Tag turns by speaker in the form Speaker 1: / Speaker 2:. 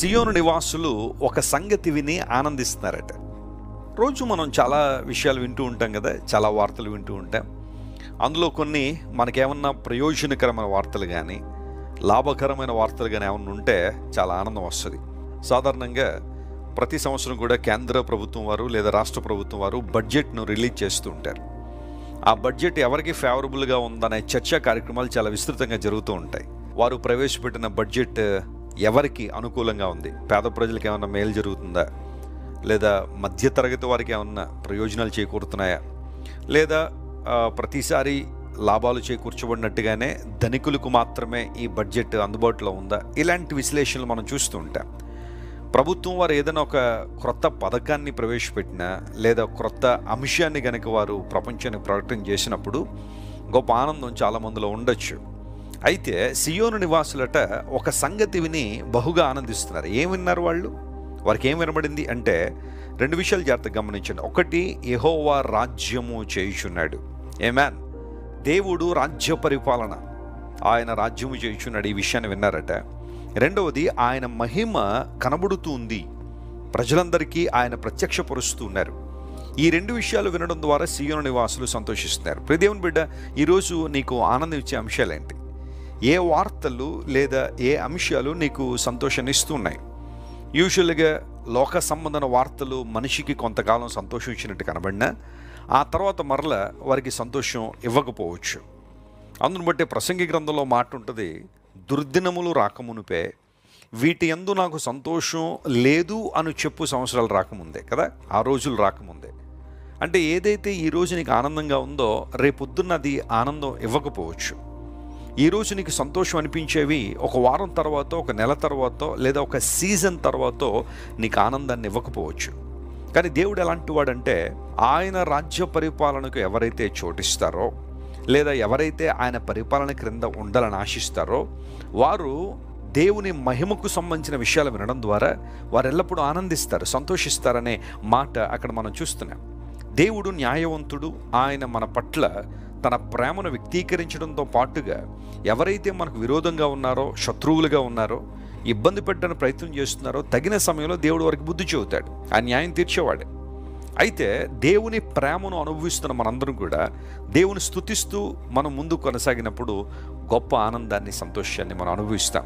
Speaker 1: సియోను నివాసులు ఒక సంగతి విని ఆనందిస్తున్నారట. రోజు మనం చాలా విషయాలు వింటూ ఉంటాం కదా, చాలా వార్తలు వింటూ ఉంటాం. అందులో కొన్ని మనకేమన్నా ప్రయోజనకరమైన వార్తలు కానీ లాభకరమైన వార్తలు కానీ ఏమన్నా ఉంటే చాలా ఆనందం వస్తుంది. సాధారణంగా ప్రతి సంవత్సరం కూడా కేంద్ర ప్రభుత్వం వారు లేదా రాష్ట్ర ప్రభుత్వం వారు బడ్జెట్ను రిలీజ్ చేస్తూ ఉంటారు. ఆ బడ్జెట్ ఎవరికి ఫేవరబుల్గా ఉందనే చర్చా కార్యక్రమాలు చాలా విస్తృతంగా జరుగుతూ ఉంటాయి. వారు ప్రవేశపెట్టిన బడ్జెట్ ఎవరికి అనుకూలంగా ఉంది, పేద ప్రజలకు ఏమన్నా మేలు జరుగుతుందా, లేదా మధ్యతరగతి వారికి ఏమన్నా ప్రయోజనాలు చేకూరుతున్నాయా, లేదా ప్రతిసారి లాభాలు చేకూర్చబడినట్టుగానే ధనికులకు మాత్రమే ఈ బడ్జెట్ అందుబాటులో ఉందా, ఇలాంటి విశ్లేషణలు మనం చూస్తూ ఉంటాం. ప్రభుత్వం వారు ఏదైనా ఒక క్రొత్త పథకాన్ని ప్రవేశపెట్టినా లేదా క్రొత్త అంశాన్ని కనుక వారు ప్రపంచానికి ప్రకటన చేసినప్పుడు గొప్ప ఆనందం చాలామందిలో ఉండొచ్చు. అయితే సియోను నివాసులట ఒక సంగతి విని బహుగా ఆనందిస్తున్నారు. ఏం విన్నారు వాళ్ళు? వారికి ఏం వినబడింది అంటే రెండు విషయాలు జాగ్రత్తగా గమనించండి. ఒకటి, యెహోవా రాజ్యము చేయుచున్నాడు. ఆమేన్. దేవుడు రాజ్య పరిపాలన, ఆయన రాజ్యము చేయుచున్నాడు, ఈ విషయాన్ని విన్నారట. రెండవది, ఆయన మహిమ కనబడుతుంది, ప్రజలందరికీ ఆయన ప్రత్యక్షపరుస్తూ ఉన్నారు. ఈ రెండు విషయాలు వినడం ద్వారా సియోను నివాసులు సంతోషిస్తున్నారు. ప్రియ దేవుని బిడ్డ, ఈరోజు నీకు ఆనందం ఇచ్చే అంశాలేంటి? ఏ వార్తలు లేదా ఏ అంశాలు నీకు సంతోషాన్ని ఇస్తున్నాయి? యూజువల్గా లోక సంబంధమైన వార్తలు మనిషికి కొంతకాలం సంతోషం ఇచ్చినట్టు కనబడినా ఆ తర్వాత మరల వారికి సంతోషం ఇవ్వకపోవచ్చు. అందును బట్టి ప్రసంగి గ్రంథంలో మాట ఉంటుంది, దుర్దినములు రాకమునుపే వీటి యందు నాకు సంతోషం లేదు అని చెప్పు సంవత్సరాలు రాకముందే కదా, ఆ రోజులు రాకముందే. అంటే ఏదైతే ఈరోజు నీకు ఆనందంగా ఉందో రేపొద్దున్న అది ఆనందం ఇవ్వకపోవచ్చు. ఈరోజు నీకు సంతోషం అనిపించేవి ఒక వారం తర్వాత, ఒక నెల తర్వాత, లేదా ఒక సీజన్ తర్వాత నీకు ఆనందాన్ని ఇవ్వకపోవచ్చు. కానీ దేవుడు ఎలాంటి వాడంటే, ఆయన రాజ్య పరిపాలనకు ఎవరైతే చోటిస్తారో లేదా ఎవరైతే ఆయన పరిపాలన క్రింద ఉండాలని ఆశిస్తారో వారు దేవుని మహిమకు సంబంధించిన విషయాలు వినడం ద్వారా వారు ఎల్లప్పుడూ ఆనందిస్తారు, సంతోషిస్తారనే మాట అక్కడ మనం చూస్తున్నాం. దేవుడు న్యాయవంతుడు. ఆయన మన పట్ల తన ప్రేమను వ్యక్తీకరించడంతో పాటుగా ఎవరైతే మనకు విరోధంగా ఉన్నారో, శత్రువులుగా ఉన్నారో, ఇబ్బంది పెట్టడానికి ప్రయత్నం చేస్తున్నారో తగిన సమయంలో దేవుడు వారికి బుద్ధి చెబుతాడు. ఆ న్యాయం తీర్చేవాడు. అయితే దేవుని ప్రేమను అనుభవిస్తున్న మనందరం కూడా దేవుని స్తుతిస్తూ మనం ముందుకు కొనసాగినప్పుడు గొప్ప ఆనందాన్ని, సంతోషాన్ని మనం అనుభవిస్తాం.